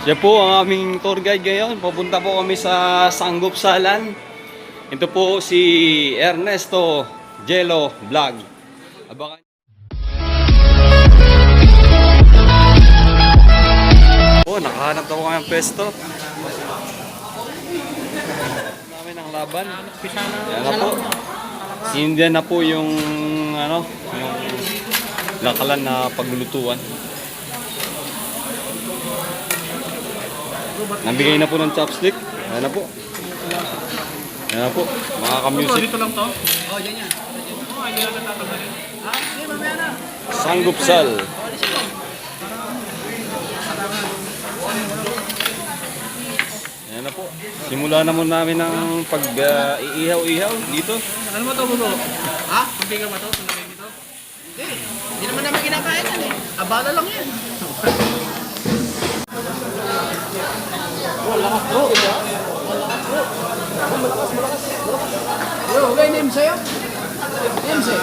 Siya po ang aming tour guide ngayon. Papunta po kami sa Sanggupsalan. Ito po si Ernesto Jello Vlog. Abangan. Oh, nakahanap ako ng pwesto. Namin ang laban. Yan na po. Sindihan na po yung ano, yung lakalan na paglulutuan. Nabigay na po ng chopstick. Ayan na po. Ayan na po. Makaka-music. Dito lang to? Oh, yan yan. Oh, hindi na tatanggalin. Ah, hindi, mamaya na. Sanggupsal. Ayan na po. Simula na muna namin ng pag-iihaw-ihaw dito. Ano mo to, Bulo? Ha? Pagbiga ba to? Sundagay dito? Hindi naman namin kinakain yan eh. Abala lang yan. Malakas bro. Malakas. Yo, okay, name sa'yo? Name sa'yo?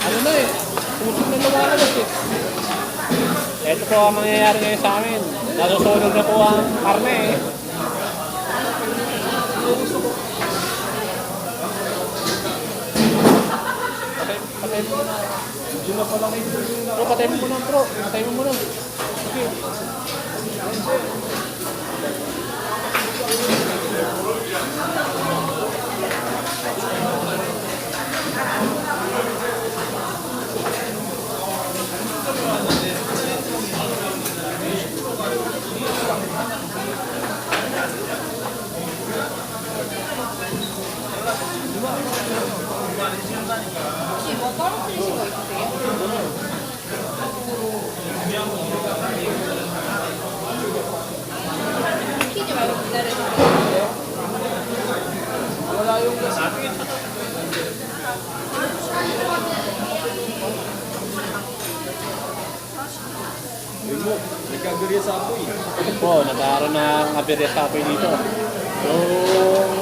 Ano na eh? Pusok na lumalabas eh. Ito po ang mangyayari ngayon sa amin. Nasusunog na po ang karne eh. Patay mo na. Bro, patay mo muna bro. Patay mo muna. Okay. Wala yung gasapin. Nagkagurya sa apoy. Oo, nagkaroon ng aberya sa apoy dito. Yung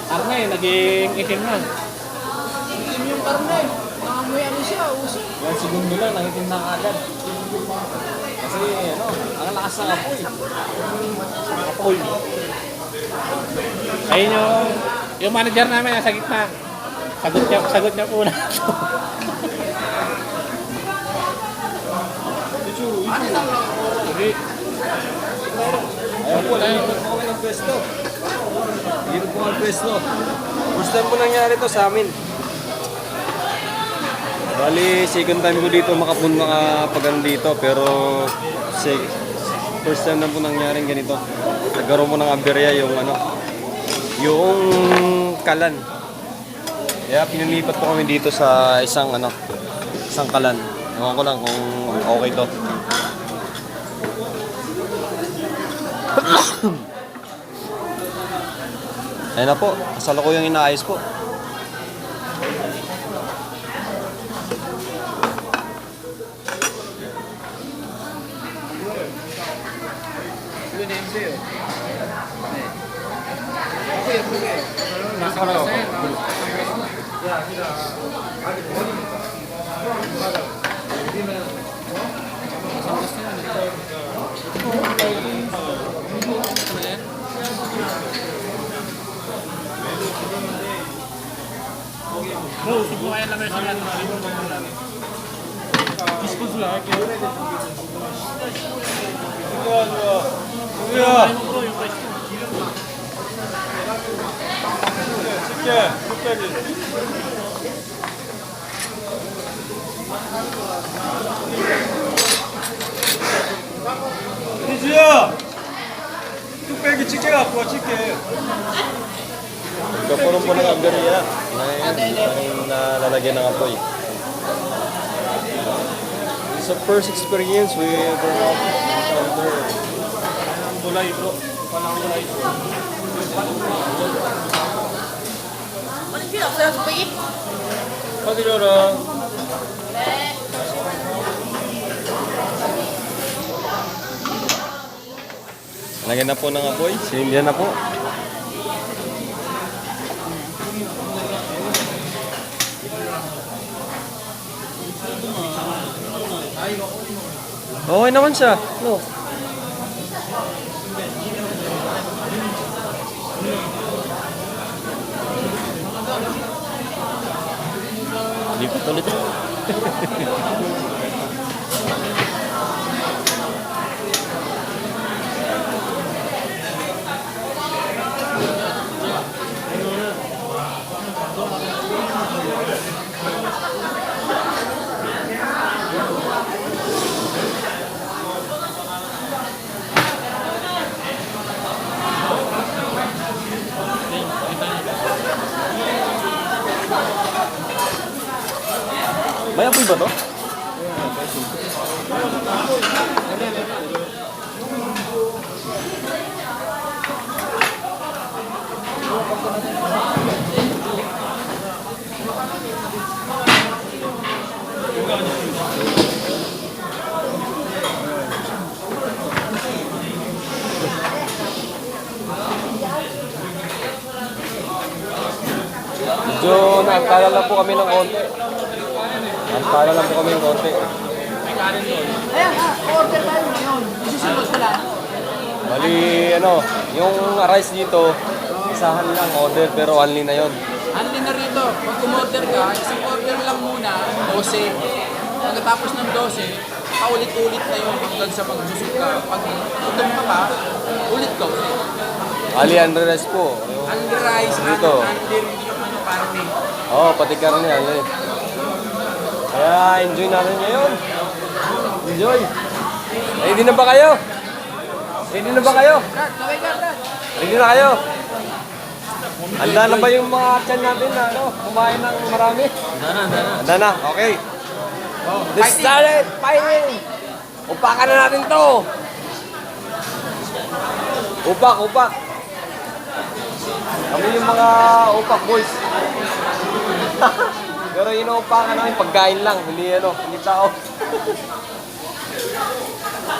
karne, naging itim na. Itim yung karne. Nakamuya mo siya, uso. 1 segundo lang, nangitim na agad. Kasi ano, ang lakas ng apoy. Apoy. Ayun yung manager namin nasa gitna. Sagot niya po na. Sige. Ayun po, dito po kami ng pwesto. Dito po ang pwesto. First time po nangyari to sa amin. Bali, second time ko dito makapag dito. Pero first time na po nangyaring ganito. Nagkaroon mo ng aberya yung ano, yung kalan. Kaya pinilipat po kami dito sa isang kalan. Ewan ko lang kung okay to. Ayun na po, kasalukuyang inaayos po. Bro, usog mo kaya lang sa yan. Dispose lang. 희주야! 뚝배기 찌개 갖고 와, 찌개. Nagkaroon po ng aberya na nalalagyan ng apoy. It's a first experience we ever encounter. Panang gulay bro. Panang gulay. Pati loro. Lagyan na po ng apoy. Sindihan na po. Okay naman siya. No. Lipat ulit. May apoy ba to? Medyo naantala lang po kami ng konti. Naantala lang po kami ng konti. Ayan, order tayo ngayon. Isusunod ko lang. Bali, ano, yung rice dito, isahan lang order pero only na yon. Anli na rito, pag umorder ka, isang order lang muna, 12. Pagkatapos ng 12, paulit-ulit na yun hanggang sa pag-susuk ka. Pag gutom ka pa, ulit ka ulit. Ali, under rice po. Anli rice, Dito. anli yung ano, karne. Oo, pati karne, ali. Kaya enjoy natin ngayon. Enjoy. Ready na ba kayo? Ready na ba kayo? Brad, kaway ka, Brad. Ready na kayo? Handa na ba yung mga tiyan natin na ano, kumain ng marami? Handa na, okay. Let's start it! Fighting! Upakan na natin to! Upak, upak! Kami yung mga upak boys. Pero inuupakan namin pagkain lang, hindi ano, hindi tao.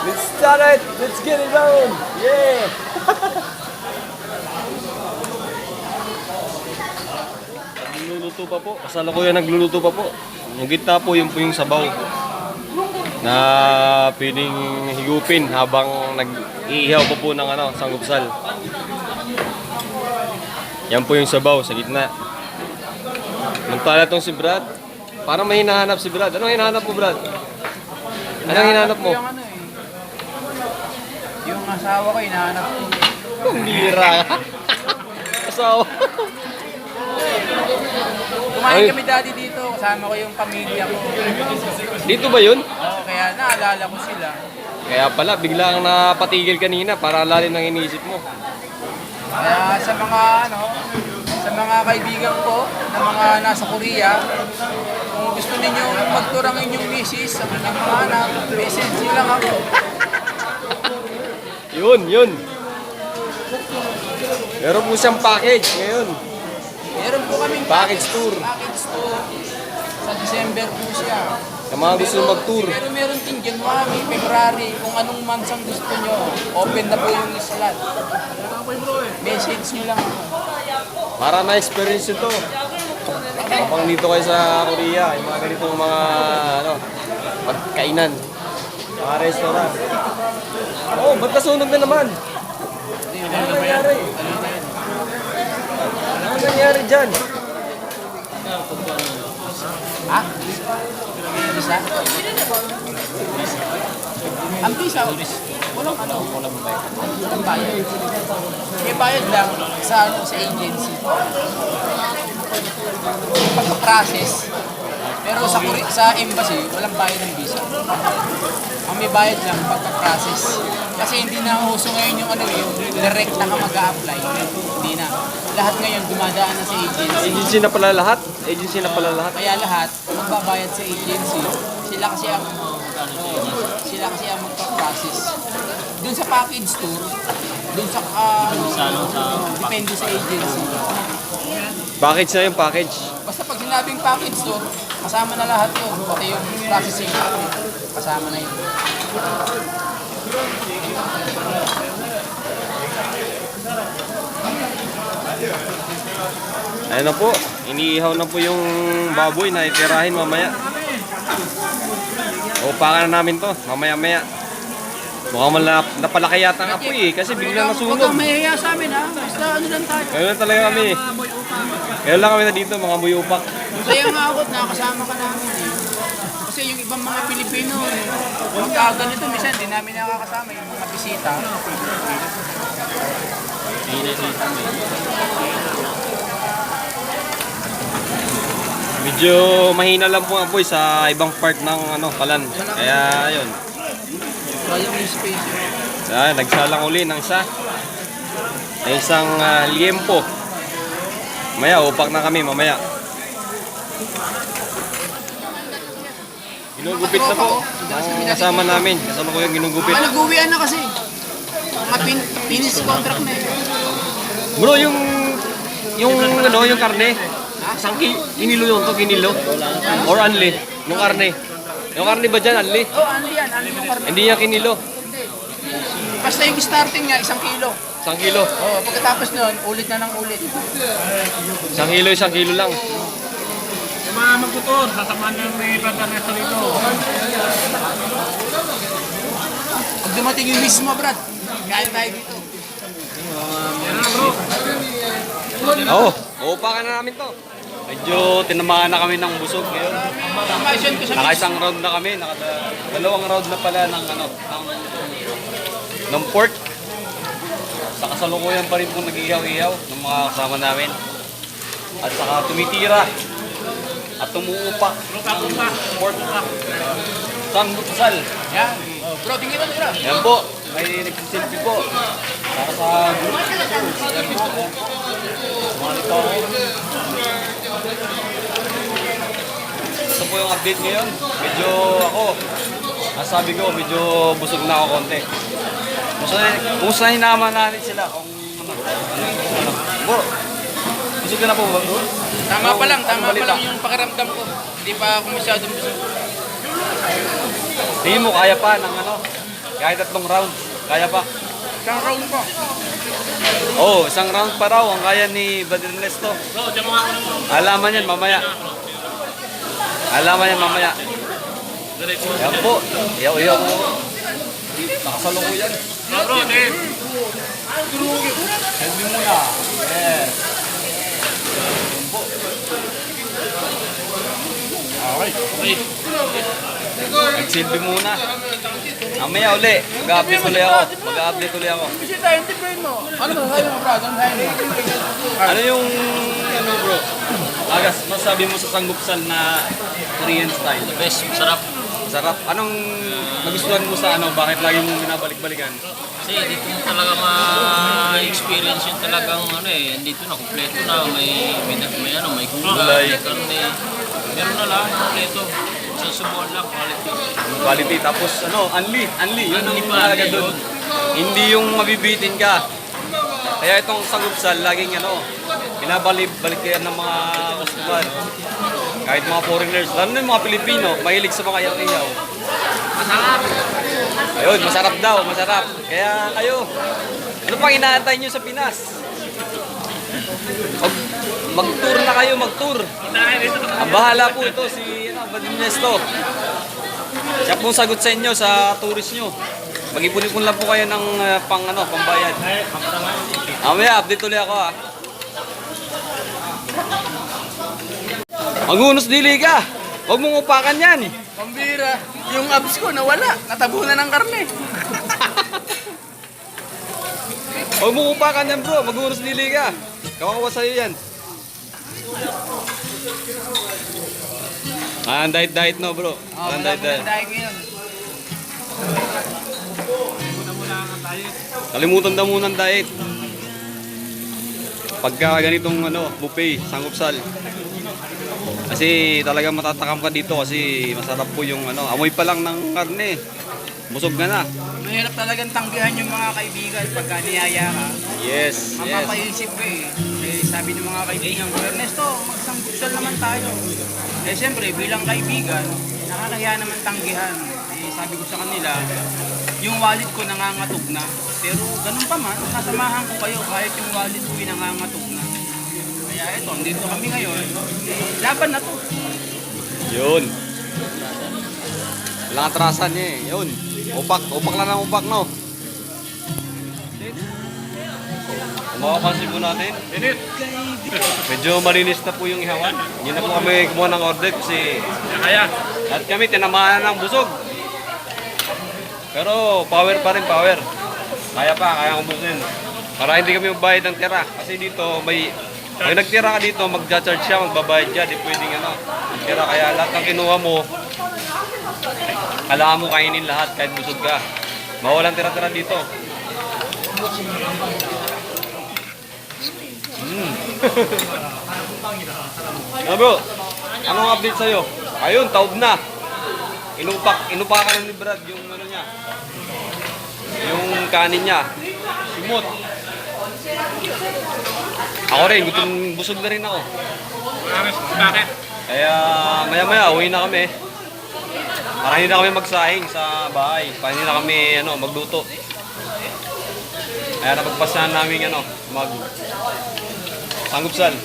Let's start it! Let's get it on! Yeah! Nagluluto pa po. Kasalukuyan nagluluto pa po. Yung gitna po, yung sabaw. Na pwedeng higupin habang nag-iihaw pa po ng ano, sanggupsal. Yan po yung sabaw sa gitna. Mantala tong si Brad. Parang may hinahanap si Brad. Anong hinahanap mo, Brad? Anong hinahanap mo? Yung ano eh. Yung asawa ko, hinahanap ko. Bira ka. Asawa. Kumain Ay. kami dati dito, kasama ko yung pamilya ko. Dito ba yun? Oo, kaya naalala ko sila. Kaya pala, biglang napatigil kanina para lalim ng iniisip mo. Kaya sa mga ano, sa mga kaibigan ko na mga nasa Korea, kung gusto ninyo magtour ang inyong misis, sa inyong mga anak, message nyo lang ako. Yun. Meron po siyang package ngayon. Meron po kaming Package tour. Package tour. Sa December po siya. Sa mga gusto mag-tour. Pero meron din January, February, kung anong months ang gusto nyo. Open na po yung slot. Message nyo lang ako. Para na-experience ito. Kapag dito kayo sa Korea, yung mga ganitong mga ano, pagkainan. Mga restaurant. Oh, ba't nasunog na naman? Ano nangyari? Ano nangyari dyan? Ha? Bisa? Ang bisa? Walang ano? Walang bayad. May bayad lang sa agency. Pagka-process. Pero sa embassy, walang bayad ng visa. Ang may bayad lang pagka-process. Kasi hindi na uso ngayon yung ano yung direct na ka mag-a-apply. Hindi na. Lahat ngayon dumadaan na sa agency. Agency na pala lahat? Agency na pala lahat? Kaya lahat magbabayad sa agency. Sila kasi ang magpa-process. Doon sa package tour, doon sa depende sa agency. Package na yung package. Basta pag sinabing package to, kasama na lahat to. Pati yung processing, kasama na yun. Ayun na po, iniihaw na po yung baboy na itirahin mamaya. Upakan na namin to, mamaya-maya. Mukhang napalaki yata ang apoy kasi biglang Huwag nasunog. kang mahihiya sa amin ha. Basta ano lang tayo. Ngayon lang talaga kami. Ngayon lang kami na dito, mga buy upak. Kaya nga ako, nakasama ka namin eh. Kasi yung ibang mga Pilipino, pagka ganito, minsan hindi namin nakakasama yung mga bisita. Medyo mahina lang po ang apoy sa ibang part ng kalan. Kaya ayun. Kaya may space. Nagsalang uli ng isa. Ay isang liempo. Mamaya, upak na kami mamaya. Ginugupit na po. Ang kasama namin. Kasama ko yung ginugupit. Nag-uwian na kasi. Mga finish contract na eh. Bro, yung karne. Isang kinilo yun to, kinilo. Or anli. Yung karne. Yung karne ba dyan, anli? Oh, Anli yan. Anli yung karne. Hindi niya kinilo. Basta yung starting niya, 1 kilo. 1 kilo. Oh, pagkatapos nun, ulit na ng ulit. 1 kilo lang. Yung mga magtutor, sasamahan yung may banda na rito. Pag dumating yung mismo, Brad, kain tayo dito. Yan na bro. Oo, uupakan na namin to. Medyo tinamaan na kami ng busog ngayon. Imagine ko sa Naka-isang round na kami, dalawang round na pala ng pork. Sa kasalukuyan pa rin pong nag-ihaw-ihaw ng mga kasama namin. At saka tumitira at tumuupak ng pork. Sanggupsal. Yan. Oh, bro, tingin mo nila. Yan po, may nagsisilpi po. Para sa group. Mga nito ako. Ito po yung update ngayon. Medyo ako, nasabi ko, medyo busog na ako konti. Kumustahin naman natin sila kung ano. Bro, busog ka na po ba bro? Tama pa lang yung pakiramdam ko. Hindi pa ako masyadong busog. Tingin mo, kaya pa ng kahit 3 round. Kaya pa. Isang round pa. Oo, 1 round pa raw ang kaya ni Brother Ernesto. Bro, dyan mga ako naman. Alaman yan mamaya. Alaman yan mamaya. Yan po. Iyaw-iyaw po. Nakasalukuyan. Bro, din. Selfie muna. Yes. Yan po. Okay. Nag-selfie muna. Mamaya uli. Mag-update ulit ako. Bisita, interviewin mo. Ano ba? Sabi mo, Brad? Ano sabi mo? Ano yung, bro? Agas, masabi mo sa sanggupsal na Korean style? The best, masarap. Sarap. Anong nagustuhan mo sa Bakit lagi mo binabalik-balikan? Kasi dito mo talaga ma-experience yung talagang dito na, kompleto na, may gulay, Gulay. may karne. Meron na lang, kompleto. Susubuan lang, quality. Quality. Tapos anli. Yun ang Anli pa, mahalaga anli doon. yun. Hindi yung mabibitin ka. Kaya itong sanggupsal, laging binabalik yan ng mga customer. Kahit mga foreigners, lalo na yung mga Pilipino, mahilig sa mga iyaw-iyaw. Masarap. Ayun, masarap daw, masarap. Kaya kayo, ano pang inaantay nyo sa Pinas? Mag-tour na kayo, mag-tour. Ang bahala po ito, si Brother Ernesto. Siya pong sagot sa inyo, sa tourist nyo. Mag-ipon-ipon lang po kayo ng pambayad. Mamaya, update ulit ako Magunos dili ka! Huwag mong upakan yan! Pambira. Yung abs ko nawala. Natabunan ng karne. Huwag mong upakan yan bro, magunos dili ka! Kawawa sa'yo yan. Diet no bro. Diet. Dahil ngayon. Kalimutan daw muna ang diet. Pagka ganitong buffet, sanggupsal. Kasi talaga matatakam ka dito kasi masarap po yung amoy pa lang ng karne. Busog ka na. Mahirap talagang tanggihan yung mga kaibigan pagka niyaya ka. Yes, yes. Mapapaisip ka eh. Sabi ng mga kaibigan ko, Ernesto, magsanggupsal naman tayo. Eh siyempre, bilang kaibigan, nakakahiya naman tanggihan. Eh sabi ko sa kanila, yung wallet ko nangangatog na. Pero ganun pa man, kasamahan ko kayo kahit yung wallet ko nangangatog na. Kaya eto, dito kami ngayon. Eh, laban na to. Yun. Walang atrasan niya eh. Yun. Upak lang ng upak, no? Kung makapansin po natin, medyo malinis na po yung ihawan. Hindi na po kami kumuha ng order kasi Kaya. at kami tinamaan ng busog. Pero power pa rin, power. Kaya ubusin. Para hindi kami magbayad ng tira. Kasi dito, pag nagtira ka dito, mag-charge siya, magbabayad siya. Di pwedeng tira. Kaya lahat ng kinuha mo, kailangan mo kainin lahat kahit busog ka. Mawalan tira-tira dito. Bro, anong update sa'yo? Ayun, taob na. Inupakan ni Brad yung ano niya. Yung kanin niya. Simot. Ako rin, busog na rin ako. Bakit? Kaya maya-maya, uwi na kami. Para hindi na kami magsaing sa bahay. Para hindi na kami magluto. Kaya napagpasahan namin sanggupsal.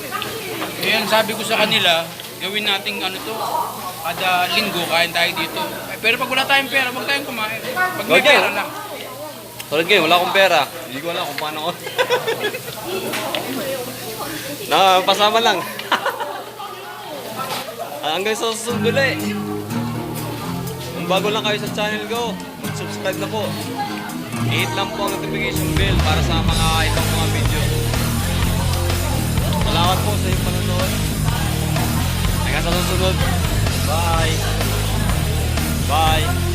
Ngayon, sabi ko sa kanila, gawin nating kada linggo kain tayo dito. Pero pag wala tayong pera, huwag tayong kumain. Pag may Okay. pera lang. Tulad ngayon, wala akong pera. Hindi ko alam kung paano ako. Pasama lang. Hanggang sa susunod ulit. Kung bago lang kayo sa channel ko, mag-subscribe na po. I-hit lang po ang notification bell para sa mga ibang mga video. Salamat po sa inyong panonood. Hanggang sa susunod. Bye. Bye.